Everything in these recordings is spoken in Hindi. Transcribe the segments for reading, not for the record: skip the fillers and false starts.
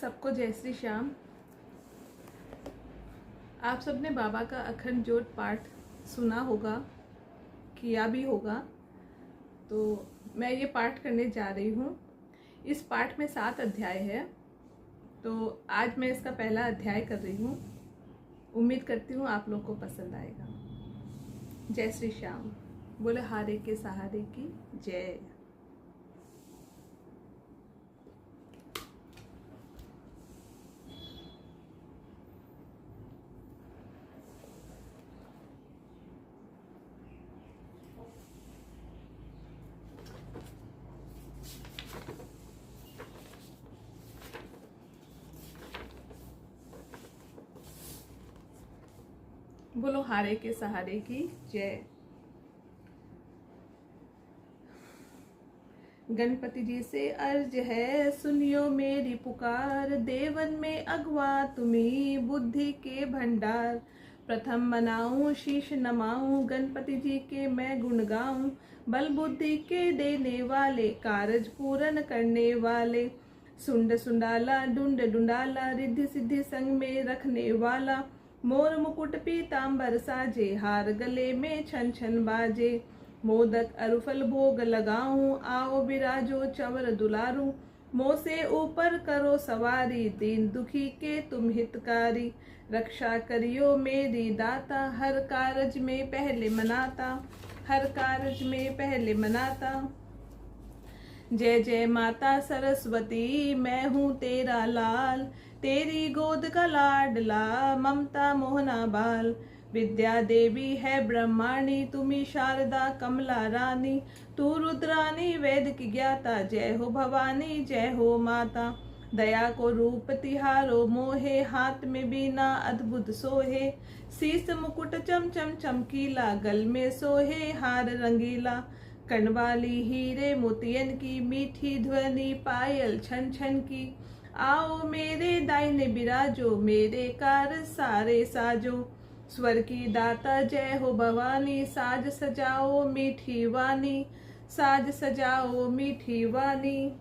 सबको जय श्री श्याम। आप सबने बाबा का अखंड ज्योत पाठ सुना होगा, किया भी होगा। तो मैं ये पाठ करने जा रही हूँ। इस पाठ में 7 अध्याय है, तो आज मैं इसका पहला अध्याय कर रही हूँ। उम्मीद करती हूँ आप लोग को पसंद आएगा। जय श्री श्याम। बोले हारे के सहारे की जय। बोलो हारे के सहारे की जय। गणपति जी से अर्ज है, सुनियो मेरी पुकार। देवन में अगवा तुम्ही, बुद्धि के भंडार। प्रथम मनाऊं शीश नमाऊं, गणपति जी के मैं गुण गाऊं। बल बुद्धि के देने वाले, कारज पूरन करने वाले। सुंड सुंडाला डुंड डुंडाला, रिद्धि सिद्धि संग में रखने वाला। मोर मुकुट पीतांबर साजे, हार गले में छन छन बाजे। मोदक अरुफल भोग लगाऊं, आओ बिराजो चवर दुलारू। मोह से ऊपर करो सवारी, दीन दुखी के तुम हितकारी। रक्षा करियो मेरी दाता, हर कारज में पहले मनाता। हर कारज में पहले मनाता। जय जय माता सरस्वती, मैं हूँ तेरा लाल। तेरी गोद का लाडला, ममता मोहना बाल। विद्या देवी है ब्रह्माणी, तुम्ही शारदा कमला रानी। तू रुद्रानी वेद की ज्ञाता, जय हो भवानी जय हो माता। दया को रूप तिहारो मोहे, हाथ में बीना अद्भुत सोहे। शीस मुकुट चम चम चमकीला, गल में सोहे हार रंगीला। कनवाली हीरे मोतियन की, मीठी ध्वनि पायल छन छन की। आओ मेरे दाहिने बिराजो, मेरे कार सारे साजो। स्वर की दाता जय हो भवानी, साज सजाओ मीठी वाणी। साज सजाओ मीठी वाणी।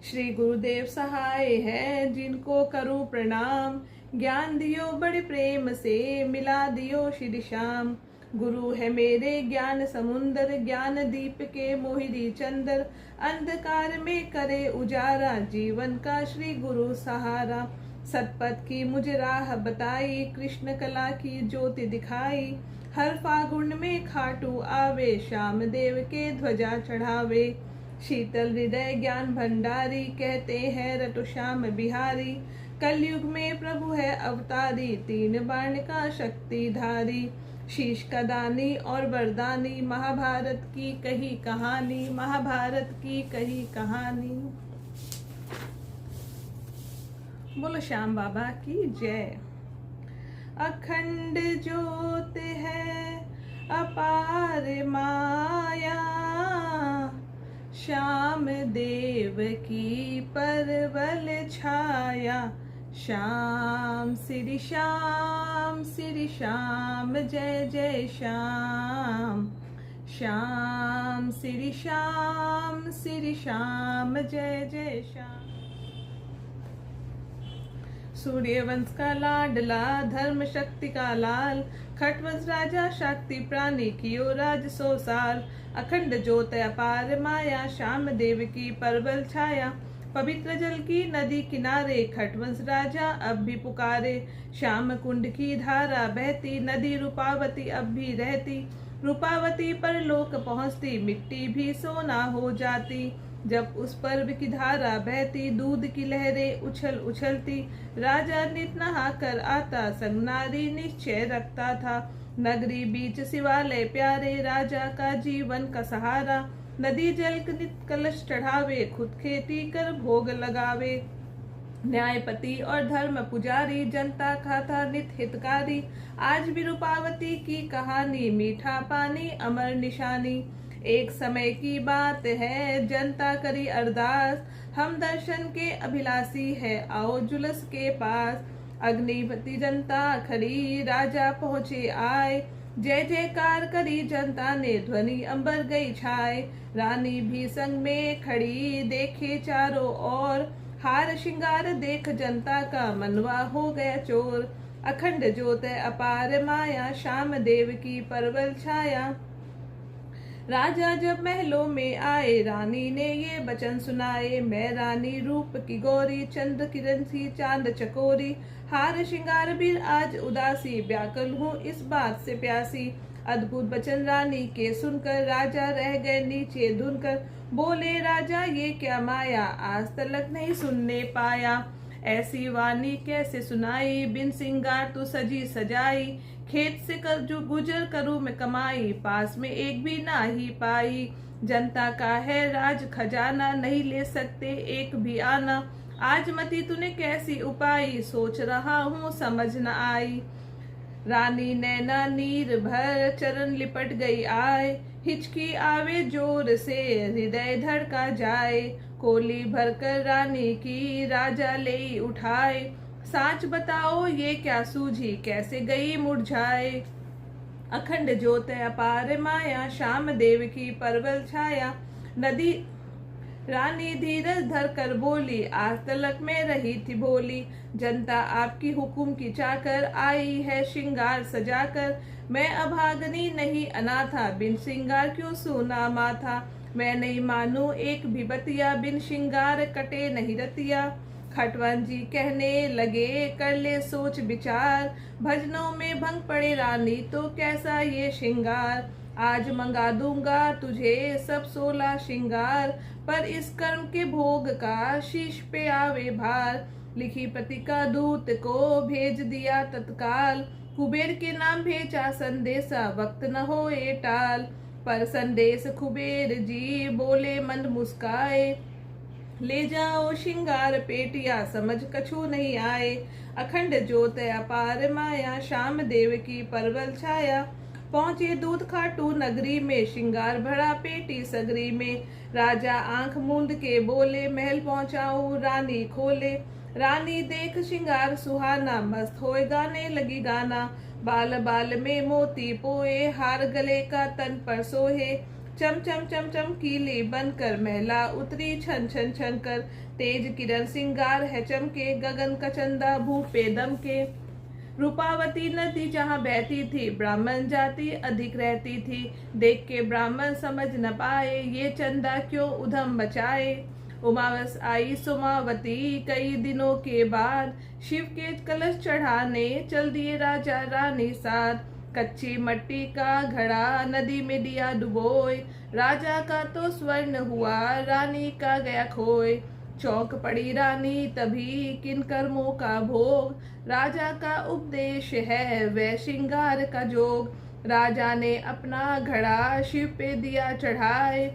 श्री गुरुदेव सहाय है, जिनको करूं प्रणाम। ज्ञान दियो बड़े प्रेम से, मिला दियो श्री श्याम। गुरु है मेरे ज्ञान समुंदर, ज्ञान दीप के मोहिनी चंदर। अंधकार में करे उजारा, जीवन का श्री गुरु सहारा। सतपथ की मुझे राह बताई, कृष्ण कला की ज्योति दिखाई। हर फागुन में खाटू आवे, श्याम देव के ध्वजा चढ़ावे। शीतल हृदय ज्ञान भंडारी, कहते हैं रटो श्याम बिहारी। कलयुग में प्रभु है अवतारी, 3 बाण का शक्तिधारी। शीश का दानी और वरदानी, महाभारत की कही कहानी। महाभारत की कही कहानी। बोलो श्याम बाबा की जय। अखंड ज्योत है अपार माया, श्याम देव की परवल छाया। श्याम श्री श्याम श्री श्याम जय जय श्याम। श्याम श्री श्याम जय जय श्याम। सूर्यवंश का लाडला, धर्म शक्ति का लाल। खटवंश राजा शक्ति प्राणी, कियो राज 100 साल। अखंड ज्योत अपार माया, श्याम देव की परवल छाया। पवित्र जल की नदी किनारे, खटवंश राजा अब भी पुकारे। श्याम कुंड की धारा बहती, नदी रूपावती अब भी रहती। रूपावती पर लोक पहुँचती, मिट्टी भी सोना हो जाती। जब उस पर्व की धारा बहती, दूध की लहरें उछल उछलती। राजा नित नहा कर आता, संग नारी निश्चय रखता था। नगरी बीच शिवालय प्यारे, राजा का जीवन का सहारा। नदी जल नित कलश चढ़ावे, खुद खेती कर भोग लगावे। न्यायपति और धर्म पुजारी, जनता का था नित हितकारी। आज भी रूपावती की कहानी, मीठा पानी अमर निशानी। एक समय की बात है, जनता करी अरदास। हम दर्शन के अभिलाषी है, आओ जुलस के पास। अग्निपति जनता खड़ी, राजा पहुँचे आए। जय जयकार करी जनता ने, ध्वनि अंबर गई छाए। रानी भी संग में खड़ी, देखे चारों ओर। हार श्रृंगार देख जनता का मनवा हो गया चोर। अखंड ज्योत अपार माया, श्याम देव की परवल छाया। राजा जब महलों में आए, रानी ने ये वचन सुनाए। मैं रानी रूप की गौरी, चंद्र किरण सी चांद चकोरी। हार श्रृंगार भी आज उदासी, व्याकुल हूँ इस बात से प्यासी। अद्भुत वचन रानी के सुनकर, राजा रह गए नीचे धुनकर। बोले राजा ये क्या माया, आज तलक नहीं सुनने पाया। ऐसी वाणी कैसे सुनाई, बिन सिंगार तू सजी सजाई। खेत से कर जो गुजर करूं मैं कमाई, पास में एक भी ना ही पाई। जनता का है राज खजाना, नहीं ले सकते एक भी आना। आज मती तूने कैसी उपाई, सोच रहा हूँ समझ न आई। रानी नैना नीर भर, चरण लिपट गई आए। हिचकी आवे जोर से, हृदय धड़का जाए। कोली भरकर रानी की, राजा ले उठाए। साच बताओ ये क्या सूझी, कैसे गई मुरझाए। अखंड ज्योत अपार माया, श्याम देव की परवल छाया। नदी रानी धीरज धर कर बोली, आज तलक में रही थी भोली। जनता आपकी हुकुम की चाकर, आई है श्रृंगार सजाकर। मैं अभागनी नहीं अनाथा, बिन श्रृंगार क्यों सूना माथा। मैं नहीं मानू एक भी बतिया, बिन श्रृंगार कटे नहीं रतिया। खटवन जी कहने लगे, कर ले सोच विचार। भजनों में भंग पड़े रानी, तो कैसा ये श्रृंगार। आज मंगा दूंगा तुझे सब 16 श्रृंगार, पर इस कर्म के भोग का शीश पे आवे भार। लिखी पतिका दूत को भेज दिया तत्काल, कुबेर के नाम भेजा संदेशा, वक्त न होए टाल। पर संदेश कुबेर जी बोले मंद मुस्काए, ले जाओ श्रृंगार पेटिया, समझ कछु नहीं आए। अखंड ज्योत अपार माया, श्याम देव की परवल छाया। पहुंचे दूध खाटू नगरी में, श्रृंगार भरा पेटी सगरी में। राजा आंख मूंद के बोले, महल पहुंचाऊं रानी खोले। रानी देख श्रृंगार सुहाना, मस्त होए गाने लगी गाना। बाल बाल में मोती पोए, हार गले का तन पर सोहे। चम चम चम चमकीली बनकर, महिला उतरी छन छन छन कर। तेज किरण श्रृंगार है चमके, गगन का चंदा भू पे दम के। रूपावती नदी जहाँ बहती थी, ब्राह्मण जाति अधिक रहती थी। देख के ब्राह्मण समझ न पाए, ये चंदा क्यों उधम मचाए। उमावस आई सोमावती, कई दिनों के बाद। शिव के कलश चढ़ाने चल दिए राजा रानी साथ। कच्ची मट्टी का घड़ा नदी में दिया डुबोए। राजा का तो स्वर्ण हुआ, रानी का गया खोए। चौंक पड़ी रानी तभी, किन कर्मों का भोग। राजा का उपदेश है वह श्रृंगार का जोग। राजा ने अपना घड़ा शिव पे दिया चढ़ाए।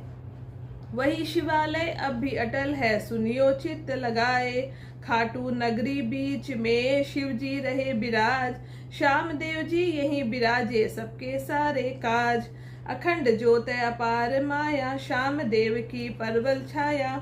वही शिवालय अब भी अटल है, सुनियो चित्त लगाए। खाटू नगरी बीच में शिव जी रहे विराज। श्याम देव जी यहीं विराजे, सबके सारे काज। अखंड ज्योत अपार माया, श्याम देव की परवल छाया।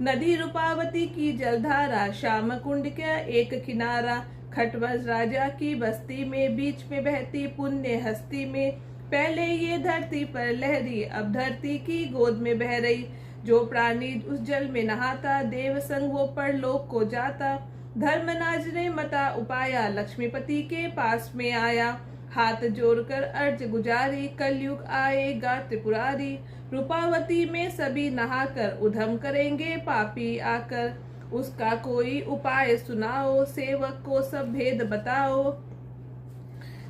नदी रूपावती की जलधारा, श्याम कुंड का एक किनारा। खटवंश राजा की बस्ती में, बीच में बहती पुण्य हस्ती में। पहले ये धरती पर लहरी, अब धरती की गोद में बह रही। जो प्राणी उस जल में नहाता, देव संग वो परलोक को जाता। धर्मनाज ने मता उपाया, लक्ष्मीपति के पास में आया। हाथ जोड़कर अर्ज गुजारी, कलयुग आएगा त्रिपुरारी। रूपावती में सभी नहाकर, उधम करेंगे पापी आकर। उसका कोई उपाय सुनाओ, सेवक को सब भेद बताओ।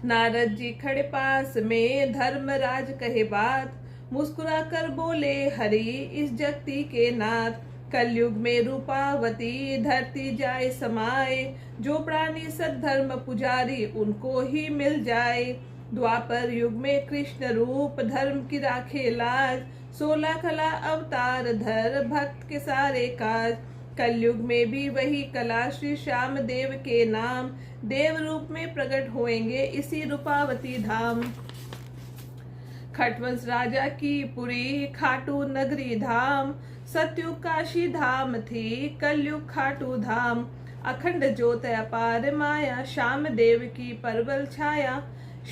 नारद जी खड़े पास में, धर्मराज कहे बात। मुस्कुरा कर बोले, हरि इस जगती के नाथ। कलयुग में रूपावती धरती जाए समाए। जो प्राणी सद्धर्म पुजारी, उनको ही मिल जाए। द्वापर युग में कृष्ण रूप, धर्म की राखे लाज। 16 कला अवतार धर, भक्त के सारे काज। कलयुग में भी वही कला, श्री श्याम देव के नाम। देव रूप में प्रकट होएंगे इसी रूपावती धाम। खटवंश राजा की पुरी, खाटू नगरी धाम। सतयुग काशी धाम थी, कलयुग खाटू धाम। अखंड ज्योत अपार माया, श्याम देव की परवल छाया।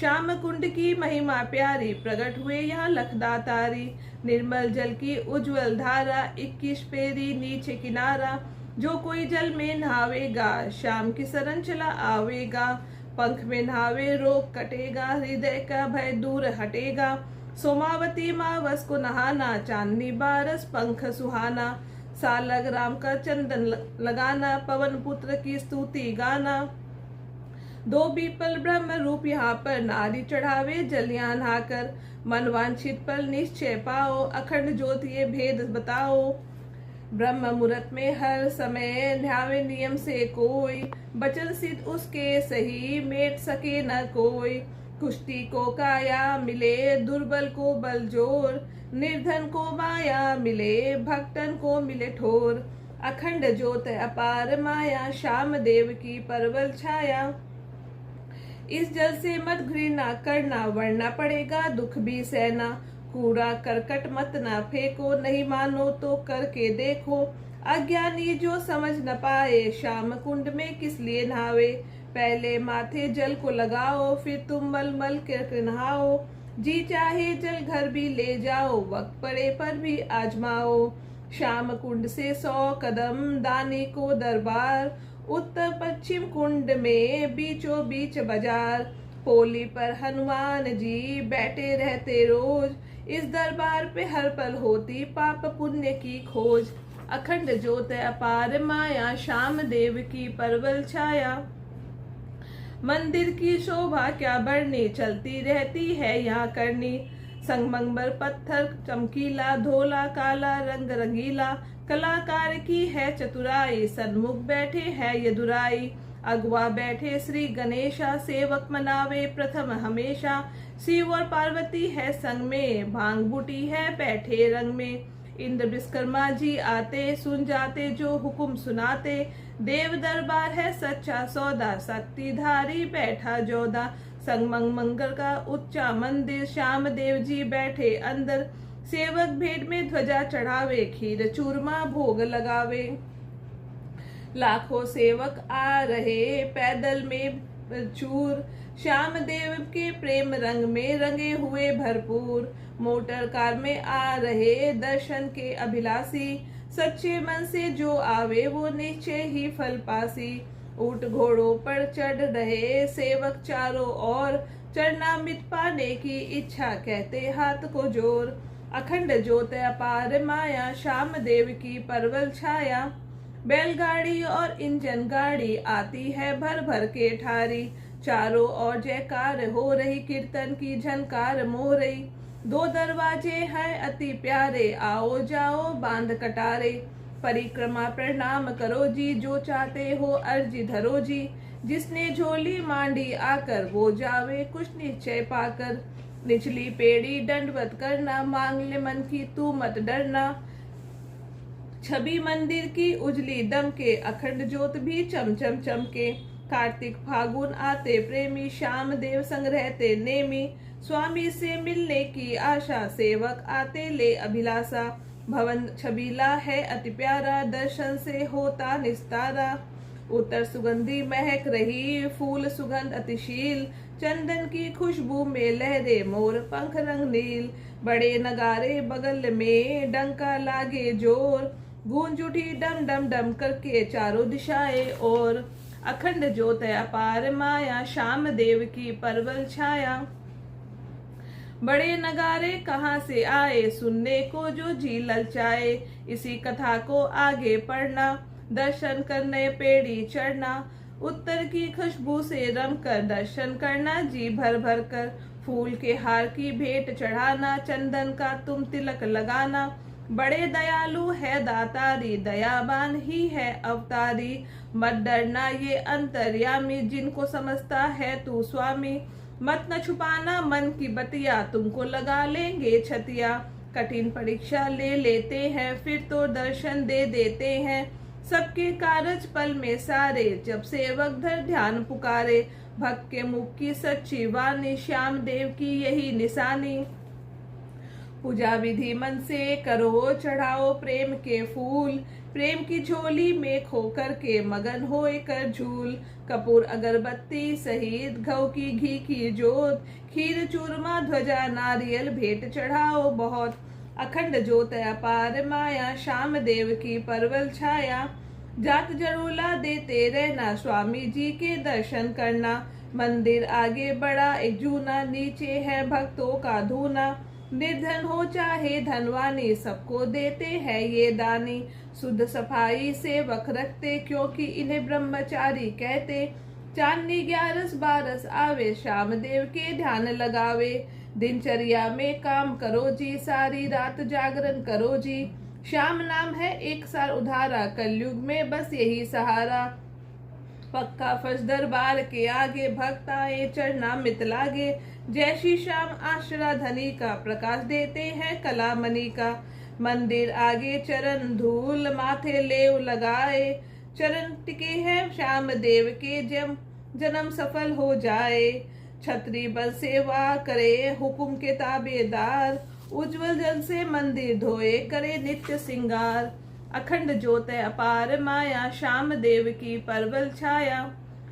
श्याम कुंड की महिमा प्यारी, प्रकट हुए यहाँ लखदातारी। निर्मल जल की उज्जवल धारा, 21 पेरी नीचे किनारा। जो कोई जल में नहावेगा श्याम की शरण चला आवेगा। पंख में नहावे रोग कटेगा, हृदय का भय दूर हटेगा। सोमावती मावस को नहाना, चांदनी बारस पंख सुहाना। सालग राम का चंदन लगाना, पवन पुत्र की स्तुति गाना। दो बीपल ब्रह्म रूप यहाँ पर, नारी चढ़ावे जल यहाँ नहाकर। मन वांछित पल निश्चय पाओ, अखंड ज्योति ये भेद बताओ। ब्रह्म मुहूर्त में हर समय, ध्यावे नियम से कोई। बचन सिद्ध उसके सही, मेट सके न कोई। कुष्टी को काया मिले, दुर्बल को बल जोर। निर्धन को माया मिले, भक्तन को मिले ठोर। अखंड ज्योत अपार माया, श्याम देव की परवल छाया। इस जल से मत घृणा करना, वरना पड़ेगा दुख भी सहना। कूड़ा करकट मत ना फेंको, नहीं मानो तो करके देखो। अज्ञानी जो समझ न पाए, श्याम कुंड में किस लिए नहावे। पहले माथे जल को लगाओ, फिर तुम मल मल कर नहाओ। जी चाहे जल घर भी ले जाओ, वक्त पड़े पर भी आजमाओ। श्याम कुंड से 100 कदम, दानी को दरबार। उत्तर पश्चिम कुंड में बीचों बीच बाजार। पोली पर हनुमान जी बैठे रहते रोज। इस दरबार पे हर पल होती पाप पुण्य की खोज। अखंड ज्योत अपार माया, श्याम देव की परवल छाया। मंदिर की शोभा क्या बढ़नी, चलती रहती है यहाँ करनी। संगमरमर पत्थर चमकीला, धोला काला रंग रंगीला। कलाकार की है चतुराई, सन्मुख बैठे है यदुराई। अगवा बैठे श्री गणेशा, सेवक मनावे प्रथम हमेशा। शिव और पार्वती है संग में, भांग बूटी है बैठे रंग में। इंद्र विश्वकर्मा जी आते, सुन जाते जो हुकुम सुनाते। देव दरबार है सच्चा सौदा, शक्तिधारी बैठा जोधा। संगमंग मंगल का उच्चा मंदिर, श्याम देव जी बैठे अंदर। सेवक भेंट में ध्वजा चढ़ावे, खीर चूरमा भोग लगावे। लाखों सेवक आ रहे, पैदल में चूर। श्याम देव के प्रेम रंग में रंगे हुए भरपूर। मोटर कार में आ रहे, दर्शन के अभिलाषी। सच्चे मन से जो आवे, वो निश्चय ही फल पासी। ऊंट घोड़ों पर चढ़ रहे सेवक चारों ओर। चढ़ना मिट पाने की इच्छा, कहते हाथ को जोर। अखंड ज्योत अपार माया, श्याम देव की परवल छाया। बैलगाड़ी और इंजन गाड़ी आती है भर भर के ठारी। चारों ओर जयकार हो रही, कीर्तन की झनकार मोह रही। दो दरवाजे हैं अति प्यारे, आओ जाओ बांध कटारे। परिक्रमा प्रणाम करो जी, जो चाहते हो अर्जी धरो जी। जिसने झोली मांडी आकर, वो जावे कुछ निश्चय पाकर। निचली पेड़ी दंडवत करना, मांग ले मन की तू मत डरना। छवि मंदिर की उजली दम के, अखंड ज्योत भी चमचम चमके। कार्तिक फागुन आते प्रेमी, श्याम देव संग रहते नेमी। स्वामी से मिलने की आशा, सेवक आते ले अभिलाषा। भवन छबीला है अति प्यारा, दर्शन से होता निस्तारा। उत्तर सुगंधी महक रही, फूल सुगंध अतिशील। चंदन की खुशबू में लहरे मोर पंख रंग नील। बड़े नगारे बगल में, डंका लागे जोर। गूंज उठी डम डम डम करके चारों दिशाएं और। अखंड ज्योत अपार माया, श्याम देव की परवल छाया। बड़े नगारे कहाँ से आए, सुनने को जो जी ललचाए। इसी कथा को आगे पढ़ना, दर्शन करने पेड़ी चढ़ना। उत्तर की खुशबू से रम कर दर्शन करना, जी भर भर कर। फूल के हार की भेंट चढ़ाना, चंदन का तुम तिलक लगाना। बड़े दयालु है दातारी, दयावान ही है अवतारी। मत डरना ये अंतर्यामी, जिनको समझता है तू स्वामी। मत न छुपाना मन की बतिया, तुमको लगा लेंगे छतिया। कठिन परीक्षा ले लेते हैं, फिर तो दर्शन दे देते हैं। सबके कारज पल में सारे, जब सेवक धर ध्यान पुकारे। भक्त के मुख की सच्ची वाणी, श्याम देव की यही निशानी। पूजा विधि मन से करो, चढ़ाओ प्रेम के फूल। प्रेम की झोली में खो करके, मगन होए कर झूल। कपूर अगरबत्ती सहित, घव की घी की जोत। खीर चूरमा ध्वजा नारियल, भेंट चढ़ाओ बहुत। अखंड ज्योत अपार माया, श्याम देव की परवल छाया। जात जड़ोला देते रहना, स्वामी जी के दर्शन करना। मंदिर आगे बड़ा एक जूना, नीचे है भक्तों का धूना। निर्धन हो चाहे धनवानी, सबको देते हैं ये दानी। शुद्ध सफाई सेवक रखते, क्योंकि इन्हें ब्रह्मचारी कहते। चांदनी 11-12 आवे, श्याम देव के ध्यान लगावे। दिनचर्या में काम करो जी, सारी रात जागरण करो जी। श्याम नाम है एक सार उधारा, कलयुग में बस यही सहारा। पक्का फर्श दरबार के आगे, भक्त आए चढ़ना मित लागे। जय श्री श्याम आश्रा धनी का, प्रकाश देते हैं कला मणि का। मंदिर आगे चरण धूल, माथे लेव लगाए। चरण टिके हैं श्याम देव के, जन्म सफल हो जाए। छत्री बल सेवा करे, हुकुम के ताबेदार। उज्जवल जल से मंदिर धोए, करे नित्य सिंगार। अखंड ज्योत अपार माया, श्याम देव की परवल छाया।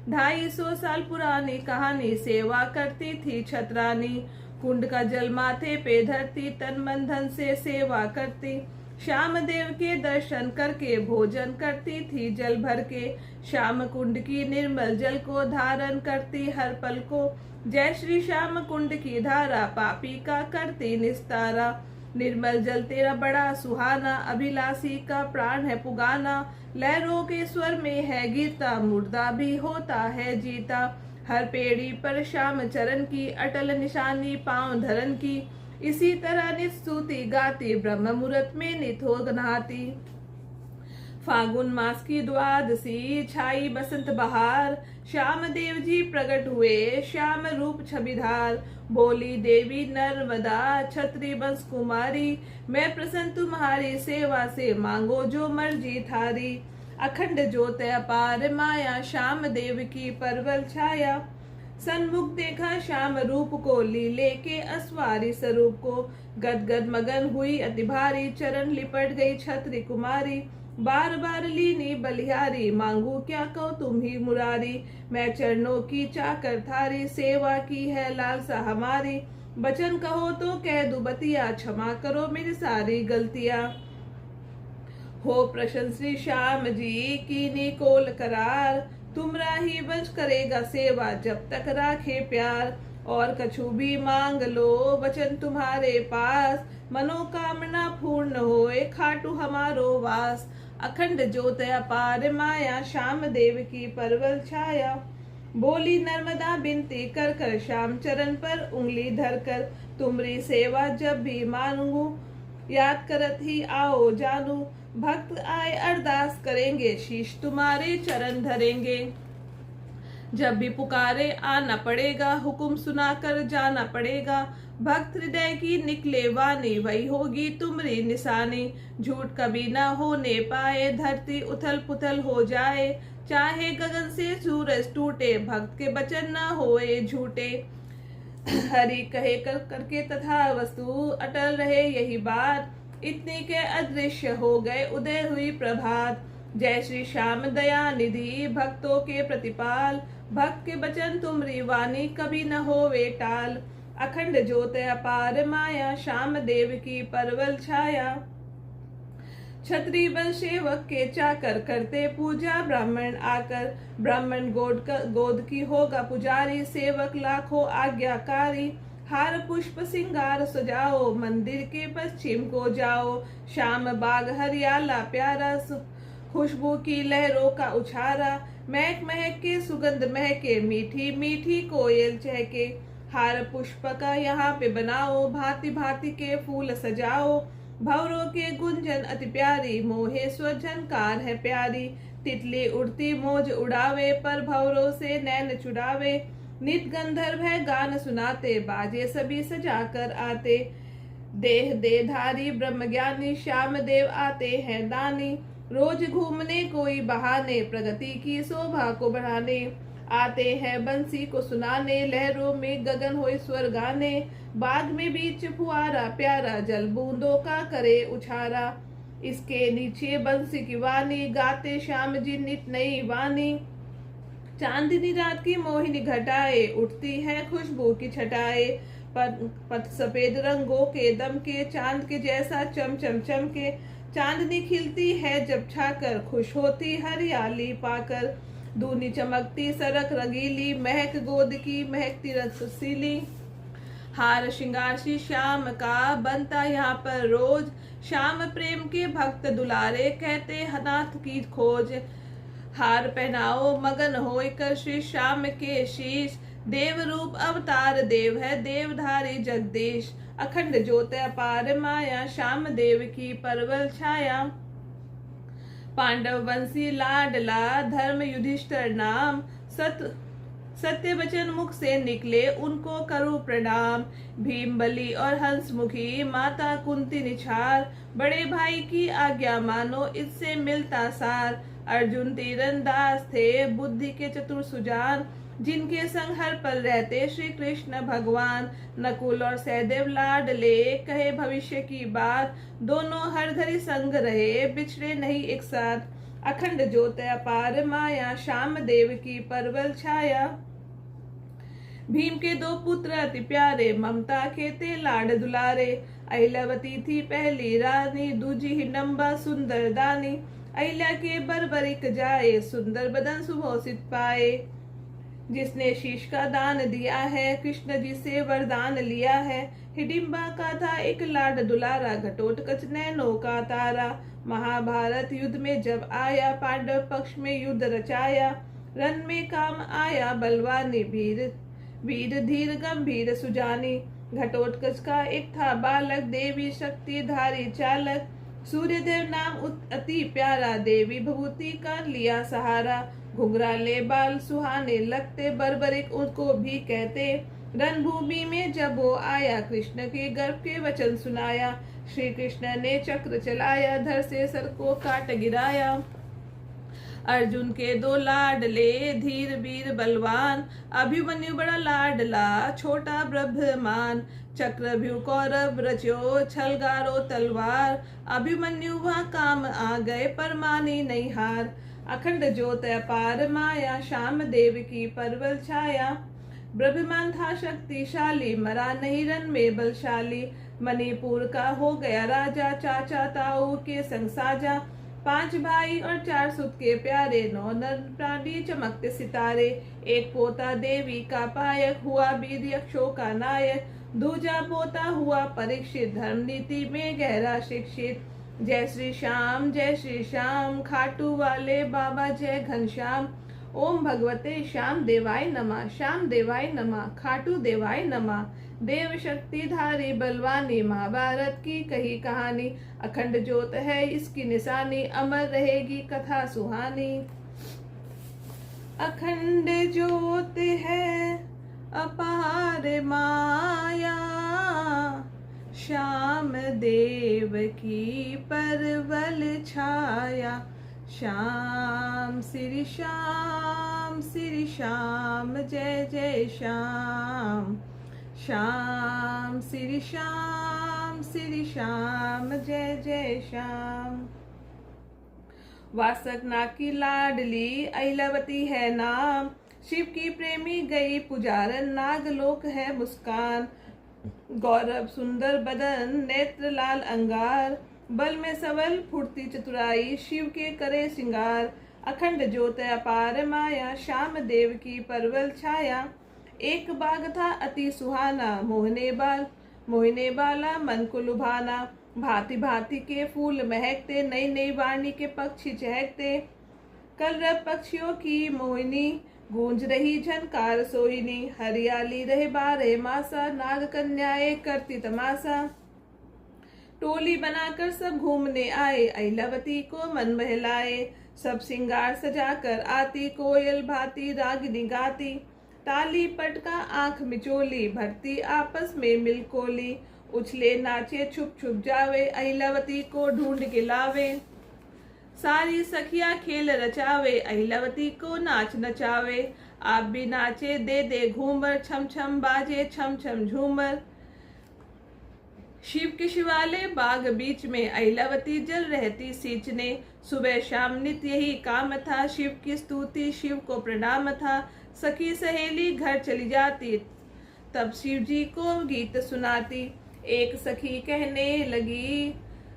250 साल पुरानी कहानी, सेवा करती थी छतरानी। कुंड का जल माथे पे धरती, तन मन धन से सेवा करती। श्याम देव के दर्शन करके भोजन करती थी जल भर के। श्याम कुंड की निर्मल जल को धारण करती हर पल को। जय श्री श्याम कुंड की धारा, पापी का करती निस्तारा। निर्मल जल तेरा बड़ा सुहाना, अभिलाषी का प्राण है पुगाना। लहरों के स्वर में है गिरता, मुर्दा भी होता है जीता। हर पेड़ी पर श्याम चरण की, अटल निशानी पांव धरन की। इसी तरह नित स्तुति गाती, ब्रह्म मुहूर्त में नित हो नहाती। फागुन मास की द्वादशी, छाई बसंत बहार। श्याम देव जी प्रकट हुए, श्याम रूप छबिधार। बोली देवी नर्मदा, छत्री बंश कुमारी। मैं प्रसन्न तुम्हारी सेवा से, मांगो जो मर्जी थारी। अखंड ज्योत अपार माया, श्याम देव की परवल छाया। सन्मुख देखा श्याम रूप को, लीले के अस्वारी स्वरूप को। गदगद मगन हुई अति भारी, चरण लिपट गई छत्री कुमारी। बार बार लीनी बलिहारी, मांगू क्या कहो तुम ही मुरारी। मैं चरणों की चाकर थारी, सेवा की है लालसा हमारी। बचन कहो तो कह दूं बतिया, क्षमा करो मेरी सारी गलतियां। हो प्रसन्न श्री श्याम जी की निकोल करार। तुमरा ही वंश करेगा सेवा, जब तक राखे प्यार। और कछु भी मांग लो, वचन तुम्हारे पास। मनोकामना पूर्ण होए, खाटू हमारो वास। अखंड ज्योत अपार माया, श्याम देव की परवल छाया। बोली नर्मदा बिनती कर कर, श्याम चरण पर उंगली धर कर। तुमरी सेवा जब भी मांगू, याद करत ही आओ जानू। भक्त आए अरदास करेंगे, शीश तुम्हारे चरण धरेंगे। जब भी पुकारे आना पड़ेगा, हुक्म सुनाकर जाना पड़ेगा। भक्त हृदय की निकले वाणी, वही होगी तुमरी निशानी। झूठ कभी न होने पाए, धरती उथल पुथल हो जाए। चाहे गगन से सूरज टूटे, भक्त के वचन न होए झूठे। हरि कहे करके तथा वस्तु, अटल रहे यही बात। इतने के अदृश्य हो गए, उदय हुई प्रभात। जय श्री श्याम दया निधि, भक्तों के प्रतिपाल। भक्त के वचन तुमरी वाणी, कभी न होवे टाल। अखंड ज्योत अपार माया, श्याम देव की परवल छाया। छत्री बल सेवक के चाकर, करते पूजा ब्राह्मण आकर। ब्राह्मण गोद की होगा पुजारी, सेवक लाखों आज्ञाकारी। हार पुष्प सिंगार सजाओ, मंदिर के पश्चिम को जाओ। श्याम बाग हरियाला प्यारा, खुशबू की लहरों का उछारा। महक महक के सुगंध महके, मीठी मीठी कोयल चहके। हार पुष्प का यहाँ पे बनाओ, भांति भांति के फूल सजाओ। भंवरों के गुंजन अति प्यारी, मोहे स्वर झनकार है प्यारी। तितली उड़ती मौज उड़ावे, पर भंवरों से नैन चुरावे। नित गंधर्व है गान सुनाते, बाजे सभी सजा कर आते। देह देधारी ब्रह्म ज्ञानी, श्याम देव आते हैं दानी। रोज घूमने कोई बहाने, प्रगति की शोभा को बढ़ाने। आते हैं बंसी को सुनाने, लहरों में गगन होए स्वर गाने। बाग में बीच फुआरा प्यारा, जल बूंदों का करे उछारा। इसके नीचे बंसी की वाणी, गाते श्याम जी नित नई वाणी। चांदनी रात की मोहिनी घटाए, उठती है खुशबू की छटाए। पथ सफेद रंगों के दम के, चांद के जैसा चम चम चम के। चांदनी खिलती है जब छाकर, खुश होती हरियाली पाकर। दूनी चमकती सड़क रंगीली, महक गोद की महकती रसीली। हार श्रृंगार श्री श्याम का बनता यहाँ पर रोज, श्याम प्रेम के भक्त दुलारे कहते नाथ की खोज। हार पहनाओ मगन होय कर श्री श्याम के शीश, देव रूप अवतार देव है देवधारी जगदीश। अखंड ज्योत अपार माया, श्याम देव की परवल छाया। पांडव वंशी लाडला धर्म युधिष्ठिर नाम, सत्य वचन मुख से निकले उनको करो प्रणाम। भीम बलि और हंसमुखी माता कुंती निछार, बड़े भाई की आज्ञा मानो इससे मिलता सार। अर्जुन तीरंदाज थे बुद्धि के चतुर सुजान, जिनके संग हर पल रहते श्री कृष्ण भगवान। नकुल और सहदेव लाडले कहे भविष्य की बात, दोनों हर घड़ी संग रहे बिछड़े नहीं एक साथ। अखंड ज्योत अपार माया, श्याम देव की परवल छाया। भीम के दो पुत्र अति प्यारे, ममता के थे लाड दुलारे। अहिल्यावती थी पहली रानी, दूजी हिडम्बा सुंदर दानी। अहिल्या के बरबरिक जाए, सुंदर बदन सुभूषित पाए। जिसने शीश का दान दिया है, कृष्ण जी से वरदान लिया है। हिडिम्बा का था एक लाड दुलारा, घटोत्कच नैनों का तारा। महाभारत युद्ध में जब आया, पांडव पक्ष में युद्ध रचाया। रन में काम आया बलवानी, वीर धीर गंभीर सुजानी। घटोत्कच का एक था बालक, देवी शक्ति धारी चालक। सूर्यदेव नाम अति प्यारा, देवी भभूति का लिया सहारा। घुंघराले बाल सुहाने लगते, बर्बरिक उसको भी कहते। रणभूमि में जब वो आया, कृष्ण के गर्भ के वचन सुनाया। श्री कृष्ण ने चक्र चलाया, धर से सर को काट गिराया। अर्जुन के दो लाडले धीर वीर बलवान, अभिमन्यु बड़ा लाडला छोटा ब्रह्ममान। चक्रव्यूह कौरव रचो छलगारो तलवार, अभिमन्यु वहाँ काम आ गए पर मानी नहीं हार। अखंड ज्योत अपार माया, श्याम देव की परवल छाया। ब्रह्ममान था शक्तिशाली, मरा नहीं रन में बलशाली। मणिपुर का हो गया राजा, चाचा ताऊ के संग साजा। 5 भाई और 4 सुत के प्यारे, 9 नर प्राणी चमकते सितारे। एक पोता देवी का पायक, हुआ वीर यक्षों का नायक। दूजा पोता हुआ परीक्षित, धर्म नीति में गहरा शिक्षित। जय श्री श्याम, खाटू वाले बाबा जय घनश्याम। ओम भगवते श्याम देवाय नमः, श्याम देवाय नमः, खाटू देवाय नमः। देव शक्ति धारी बलवानी, महाभारत की कही कहानी। अखंड ज्योत है इसकी निशानी, अमर रहेगी कथा सुहानी। अखंड ज्योत है अपार माया, श्याम देव की परवल छाया। श्याम श्री श्याम जय जय श्याम। श्याम श्री श्याम जय जय श्याम। वासकना की लाडली अहिल्यावती है नाम, शिव की प्रेमी गई पुजारन, नागलोक है मुस्कान। गौरव सुंदर बदन, नेत्र लाल अंगार, बल में सबल फुर्ती चतुराई, शिव के करे श्रृंगार। अखंड ज्योत अपार माया, श्याम देव की परवल छाया। एक बाग था अति सुहाना, मोहने बाला मन को लुभाना। भांति भांति के फूल महकते, नई नई वाणी के पक्षी चहकते। कलरव पक्षियों की मोहिनी, गूंज रही झनकार सोहिनी। हरियाली रहे 12 मासा, नाग कन्याएं करती तमाशा। टोली बनाकर सब घूमने आए, अहिल्यावती को मन बहलाए। सब सिंगार सजाकर आती, कोयल भांति रागिनी गाती। ताली पटका आंख मिचोली, भरती आपस में मिलकोली। उछले नाचे छुप छुप जावे, अहिल्यावती को ढूंढ के लावे। सारी सखिया खेल रचावे, अहिल्यावती को नाच नचावे। आप भी नाचे दे दे घूमर, छम छम बाजे छम छम झूमर। शिव के शिवालय बाग बीच में, अहिल्यावती जल रहती सींचने। सुबह शाम नित्य यही काम था, शिव की स्तुति शिव को प्रणाम था। सखी सहेली घर चली जाती, तब शिव जी को गीत सुनाती। एक सखी कहने लगी,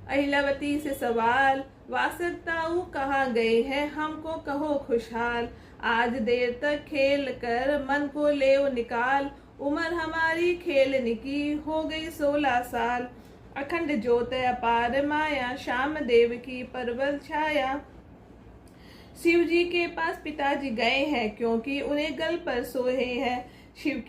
अहिलावती से सवाल, वासक ताऊ कहाँ गए हैं, हमको कहो खुशहाल। आज देर तक खेल कर मन को ले निकाल, उम्र हमारी खेलने की हो गई 16 साल। अखंड ज्योत अपार माया, श्याम देव की परवल छाया। शिव जी के पास पिताजी गए हैं, क्योंकि उन्हें गल पर सोए हैं। शिव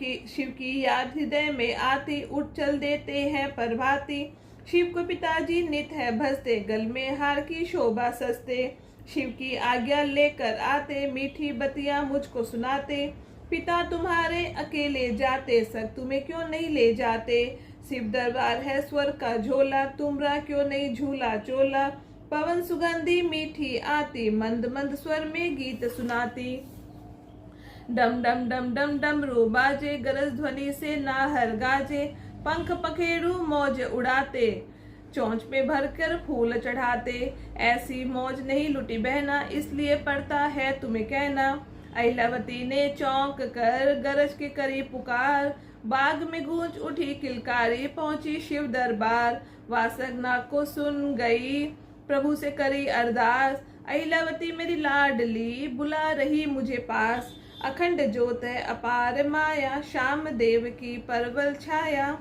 की याद हृदय में आती, उठ चल देते हैं प्रभाती। शिव को पिताजी नित है भसते, गल में हार की शोभा सस्ते। शिव की आज्ञा लेकर आते, मीठी बतियां मुझको सुनाते। पिता तुम्हारे अकेले जाते, सर तुम्हें क्यों नहीं ले जाते। शिव दरबार है स्वर का झोला, तुमरा क्यों नहीं झूला चोला। पवन सुगंधी मीठी आती, मंद मंद स्वर में गीत सुनाती। डम डम डम डम डमरू बाजे, गरज ध्वनि से नाहर गाजे। पंख पखेरु मौज उड़ाते, चोंच पे भरकर फूल चढ़ाते। ऐसी मौज नहीं लुटी बहना, इसलिए पड़ता है तुम्हें कहना। अहिलावती ने चौंक कर गरज के करी पुकार, बाग में गूंज उठी किलकारी, पहुंची शिव दरबार। वासक नाग को सुन गई, प्रभु से करी अरदास। अहिलावती मेरी लाडली, बुला रही मुझे पास। अखंड ज्योत है अपार माया, श्याम देव की परवल छाया।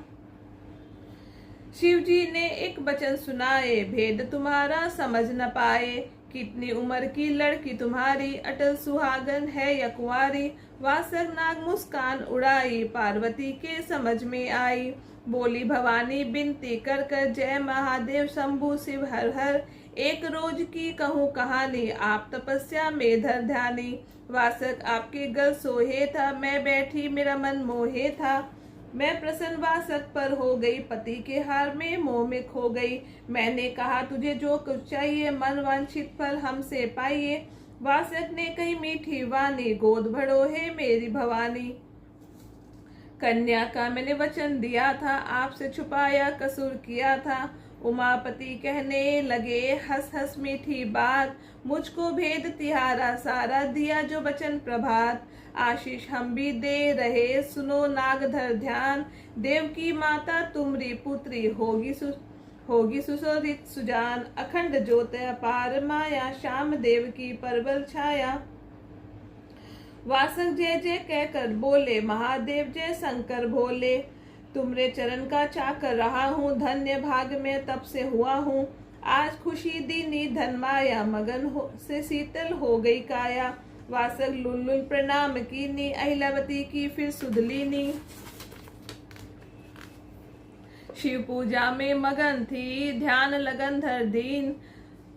शिव जी ने एक वचन सुनाए, भेद तुम्हारा समझ न पाए। कितनी उम्र की लड़की तुम्हारी, अटल सुहागन है या कुंवारी। वासक नाग मुस्कान उड़ाई, पार्वती के समझ में आई। बोली भवानी बिनती कर कर, जय महादेव शंभु शिव हर हर। एक रोज की कहूँ कहानी, आप तपस्या में धर ध्यानी। वासक आपके गल सोहे था, मैं बैठी मेरा मन मोहे था। मैं प्रसन्न वासक पर हो गई, पति के हार में मोह में खो गई। मैंने कहा तुझे जो कुछ चाहिए, मन वांछित फल हमसे पाइए। वासक ने कही मीठी वाणी, गोद भरो है मेरी भवानी। कन्या का मैंने वचन दिया था, आपसे छुपाया कसूर किया था। उमापति कहने लगे हंस हंस मीठी बात, मुझको भेद तिहारा सारा, दिया जो वचन प्रभात। आशीष हम भी दे रहे, सुनो नागधर ध्यान। देव की माता तुमरी पुत्री, होगी सुशोभित सुजान। अखंड ज्योत अपार माया, श्याम देव की परवल छाया। वासक जय जय कहकर बोले, महादेव जय शंकर भोले। तुमरे चरण का चाकर रहा हूँ, धन्य भाग में तब से हुआ हूँ। आज खुशी दीनी धन माया, मगन से शीतल हो गई काया। वासक लुल्लुल प्रणाम कीनी, अहिलावती की फिर सुधलीनी। शिव पूजा में मगन थी, ध्यान लगन धर दीन।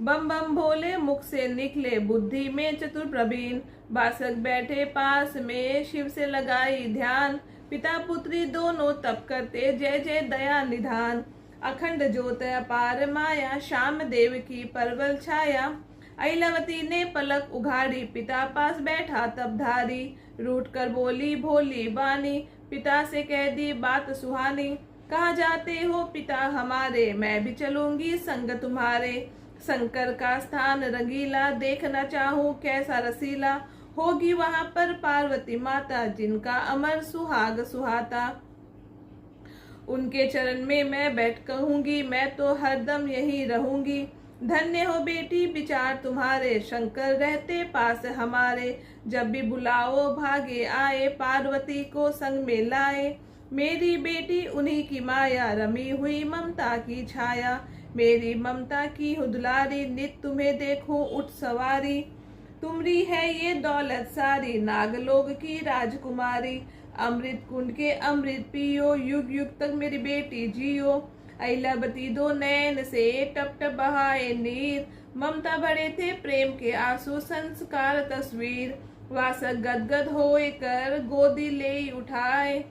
बम बम भोले मुख से निकले, बुद्धि में चतुर प्रवीण। वासक बैठे पास में, शिव से लगाई ध्यान। पिता पुत्री दोनों तप करते, जय जय दया निधान। अखंड ज्योत अपार माया, श्याम देव की परवल छाया। अहिलावती ने पलक उघाड़ी, पिता पास बैठा तब धारी। रूठ कर बोली भोली बानी, पिता से कह दी बात सुहानी। कहाँ जाते हो पिता हमारे, मैं भी चलूंगी संग तुम्हारे। शंकर का स्थान रंगीला, देखना चाहूं कैसा रसीला। होगी वहां पर पार्वती माता, जिनका अमर सुहाग सुहाता। उनके चरण में मैं बैठ कहूंगी, मैं तो हरदम यही रहूंगी। धन्य हो बेटी विचार तुम्हारे, शंकर रहते पास हमारे। जब भी बुलाओ भागे आए, पार्वती को संग में लाए। मेरी बेटी उन्हीं की माया, रमी हुई ममता की छाया। मेरी ममता की हुदलारी, नित तुम्हें देखूं उठ सवारी। तुमरी है ये दौलत सारी, नागलोक की राजकुमारी। अमृत कुंड के अमृत पियो, युग युग तक मेरी बेटी जियो। अहिलावती दो नैन से टप टप बहाए नीर, ममता भरे थे प्रेम के आंसू, संस्कार तस्वीर। वासक गदगद होए कर गोदी ले उठाए,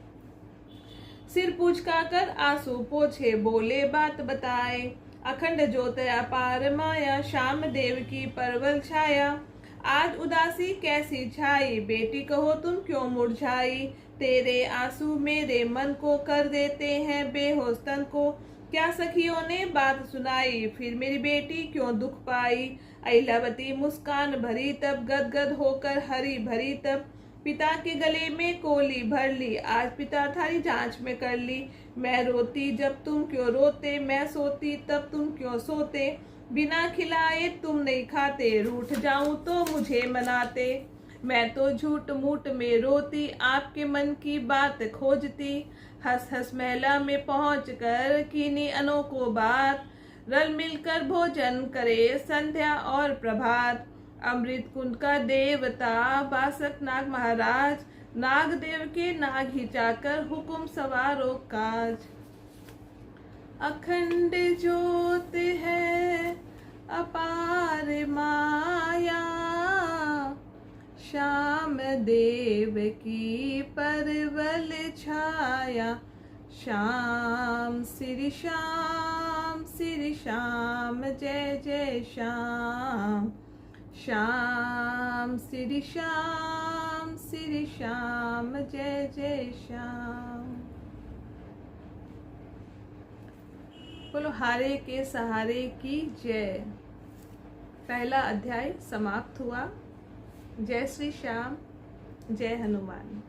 सिर पूछका कर आंसू पोछे, बोले बात बताए। अखंड ज्योत अपार माया, श्याम देव की परवल छाया। आज उदासी कैसी छाई, बेटी कहो तुम क्यों मुरझाई। तेरे आंसू मेरे मन को कर देते हैं बेहोश तन को। क्या सखियों ने बात सुनाई, फिर मेरी बेटी क्यों दुख पाई। अहिलावती मुस्कान भरी तब, गदगद होकर हरी भरी तब। पिता के गले में कोली भर ली, आज पिता थारी जांच में कर ली। मैं रोती जब तुम क्यों रोते, मैं सोती तब तुम क्यों सोते, बिना खिलाए तुम नहीं खाते, रूठ जाऊं तो मुझे मनाते। मैं तो झूठ मूठ में रोती, आपके मन की बात खोजती, हंस हंस महिला में पहुंच कर कीनी अनोखो बात, रल मिलकर भोजन करे संध्या और प्रभात। अमृत कुंड का देवता बासक नाग महाराज, नाग देव के नाग ही चाकर हुकुम सवारो काज। अखंड ज्योत है अपार माया, श्याम देव की परवल छाया, श्याम श्री श्याम श्री श्याम जय जय श्याम, श्याम श्री श्याम श्री श्याम जय जय श्याम। बोलो हारे के सहारे की जय। पहला अध्याय समाप्त हुआ। जय श्री श्याम, जय हनुमान।